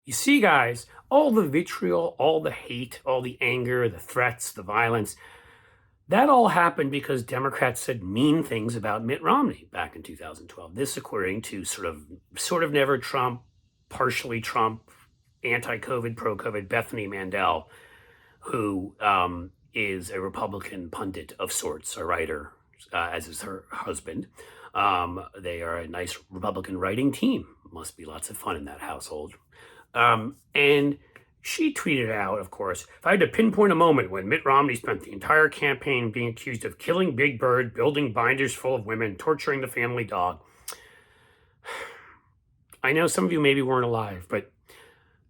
You see, guys, all the vitriol, all the hate, all the anger, the threats, the violence, that all happened because Democrats said mean things about Mitt Romney back in 2012. This according to sort of never Trump, partially Trump, anti-COVID, pro-COVID Bethany Mandel, who is a Republican pundit of sorts, a writer, as is her husband. They are a nice Republican writing team. Must be lots of fun in that household. And she tweeted out, of course, if I had to pinpoint a moment when Mitt Romney spent the entire campaign being accused of killing Big Bird, building binders full of women, torturing the family dog. I know some of you maybe weren't alive, but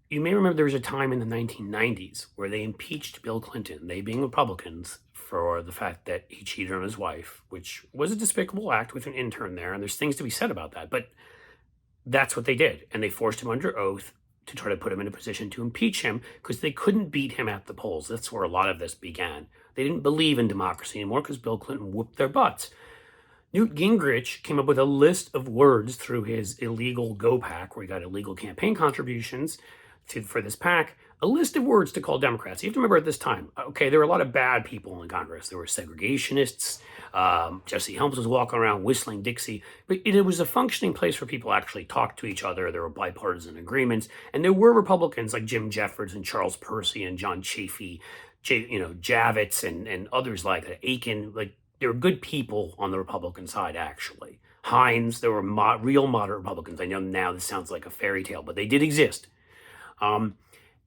you may remember there was a time in the 1990s where they impeached Bill Clinton, they being Republicans, for the fact that he cheated on his wife, which was a despicable act with an intern there, and there's things to be said about that, but that's what they did, and they forced him under oath to try to put him in a position to impeach him because they couldn't beat him at the polls. That's where a lot of this began. They didn't believe in democracy anymore because Bill Clinton whooped their butts. Newt Gingrich came up with a list of words through his illegal GoPAC, where he got illegal campaign contributions for this PAC, a list of words to call Democrats. You have to remember at this time, okay, there were a lot of bad people in Congress. There were segregationists. Jesse Helms was walking around whistling Dixie. But it was a functioning place where people actually talked to each other. There were bipartisan agreements. And there were Republicans like Jim Jeffords and Charles Percy and John Chafee, Javits and others like that, Aiken. Like, there were good people on the Republican side, actually. Hines, there were real moderate Republicans. I know now this sounds like a fairy tale, but they did exist.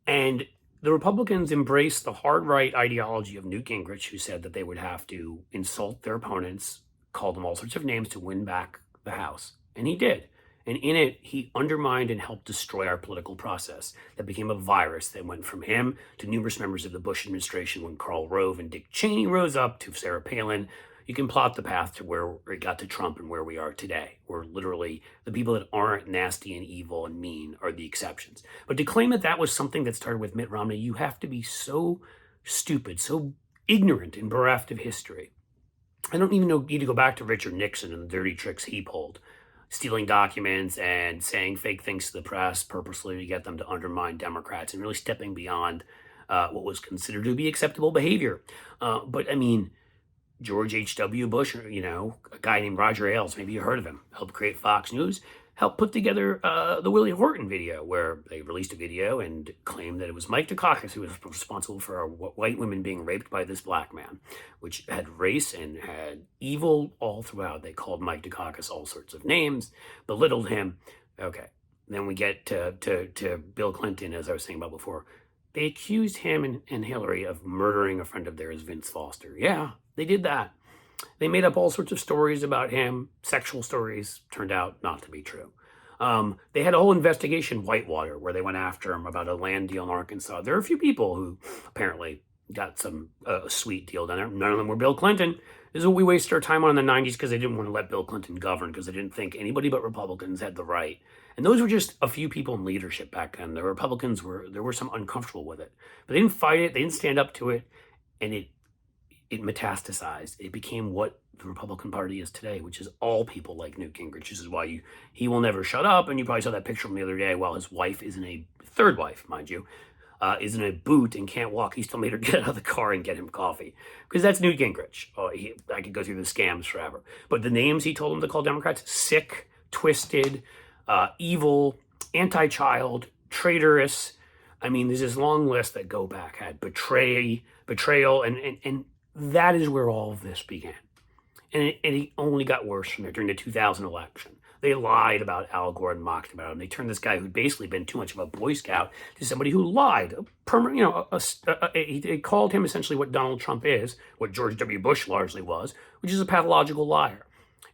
And the Republicans embraced the hard right ideology of Newt Gingrich, who said that they would have to insult their opponents, call them all sorts of names to win back the House. And he did. And in it, he undermined and helped destroy our political process. That became a virus that went from him to numerous members of the Bush administration when Karl Rove and Dick Cheney rose up to Sarah Palin. You can plot the path to where it got to Trump and where we are today. Where literally the people that aren't nasty and evil and mean are the exceptions. But to claim that that was something that started with Mitt Romney, you have to be so stupid, so ignorant and bereft of history. I don't even need to go back to Richard Nixon and the dirty tricks he pulled, stealing documents and saying fake things to the press purposely to get them to undermine Democrats and really stepping beyond what was considered to be acceptable behavior. But I mean, George H.W. Bush, a guy named Roger Ailes, maybe you heard of him, helped create Fox News, helped put together the Willie Horton video, where they released a video and claimed that it was Mike Dukakis who was responsible for white women being raped by this black man, which had race and had evil all throughout. They called Mike Dukakis all sorts of names, belittled him. Okay, then we get to Bill Clinton, as I was saying about before. They accused him and Hillary of murdering a friend of theirs, Vince Foster. Yeah, they did that. They made up all sorts of stories about him. Sexual stories turned out not to be true. They had a whole investigation, Whitewater, where they went after him about a land deal in Arkansas. There are a few people who apparently got some sweet deal down there. None of them were Bill Clinton. This is what we wasted our time on in the 90s because they didn't want to let Bill Clinton govern because they didn't think anybody but Republicans had the right. And those were just a few people in leadership back then. The Republicans were some uncomfortable with it. But they didn't fight it. They didn't stand up to it. And it metastasized. It became what the Republican Party is today, which is all people like Newt Gingrich. This is why he will never shut up. And you probably saw that picture from the other day while his wife is in a third wife, mind you, is in a boot and can't walk. He still made her get out of the car and get him coffee. Because that's Newt Gingrich. I could go through the scams forever. But the names he told them to call Democrats: sick, twisted, evil, anti-child, traitorous. I mean, there's this long list that go back, had betrayal, and that is where all of this began. And it only got worse from there during the 2000 election. They lied about Al Gore and mocked about him. They turned this guy who'd basically been too much of a Boy Scout to somebody who lied. They called him essentially what Donald Trump is, what George W. Bush largely was, which is a pathological liar,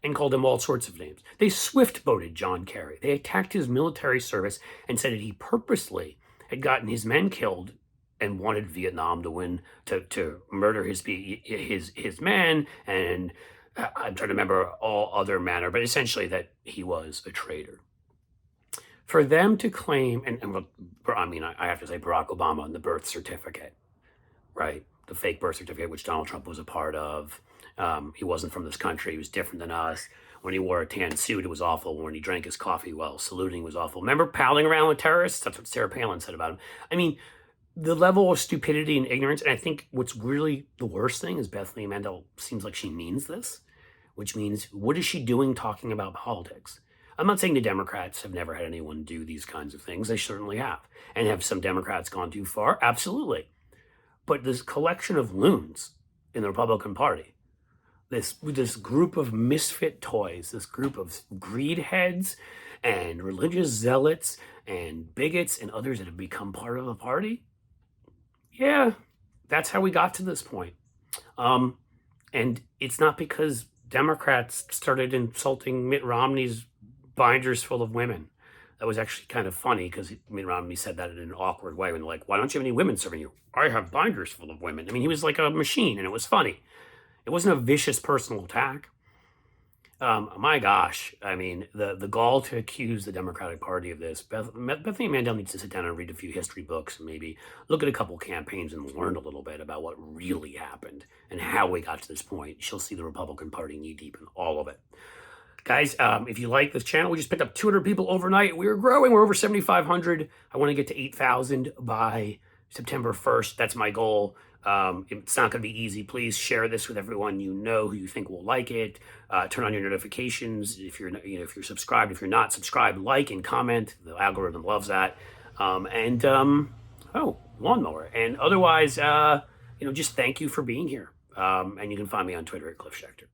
and called him all sorts of names. They swift-boated John Kerry. They attacked his military service and said that he purposely had gotten his men killed and wanted Vietnam to win, to murder his men, and I'm trying to remember all other manner, but essentially that he was a traitor. For them to claim, I have to say Barack Obama and the birth certificate, right? The fake birth certificate, which Donald Trump was a part of. He wasn't from this country. He was different than us. When he wore a tan suit, it was awful. When he drank his coffee while saluting was awful. Remember palling around with terrorists? That's what Sarah Palin said about him. I mean, the level of stupidity and ignorance, and I think what's really the worst thing is Bethany Mandel seems like she means this, which means what is she doing talking about politics? I'm not saying the Democrats have never had anyone do these kinds of things. They certainly have. And have some Democrats gone too far? Absolutely. But this collection of loons in the Republican Party, this group of misfit toys, this group of greed heads and religious zealots and bigots and others that have become part of the party, yeah, that's how we got to this point. And it's not because Democrats started insulting Mitt Romney's binders full of women. That was actually kind of funny because Mitt Romney said that in an awkward way when they're like, why don't you have any women serving you? I have binders full of women. I mean, he was like a machine and it was funny. It wasn't a vicious personal attack. My gosh, I mean, the gall to accuse the Democratic Party of this. Bethany Mandel needs to sit down and read a few history books and maybe look at a couple campaigns and learn a little bit about what really happened and how we got to this point. She'll see the Republican Party knee deep in all of it. Guys, if you like this channel, we just picked up 200 people overnight. We're growing. We're over 7,500. I want to get to 8,000 by September 1st. That's my goal. It's not going to be easy. Please share this with everyone you know who you think will like it. Turn on your notifications if you're if you're subscribed. If you're not subscribed, like and comment. The algorithm loves that. Oh, lawnmower. And otherwise, just thank you for being here. And you can find me on Twitter at Cliff Schechter.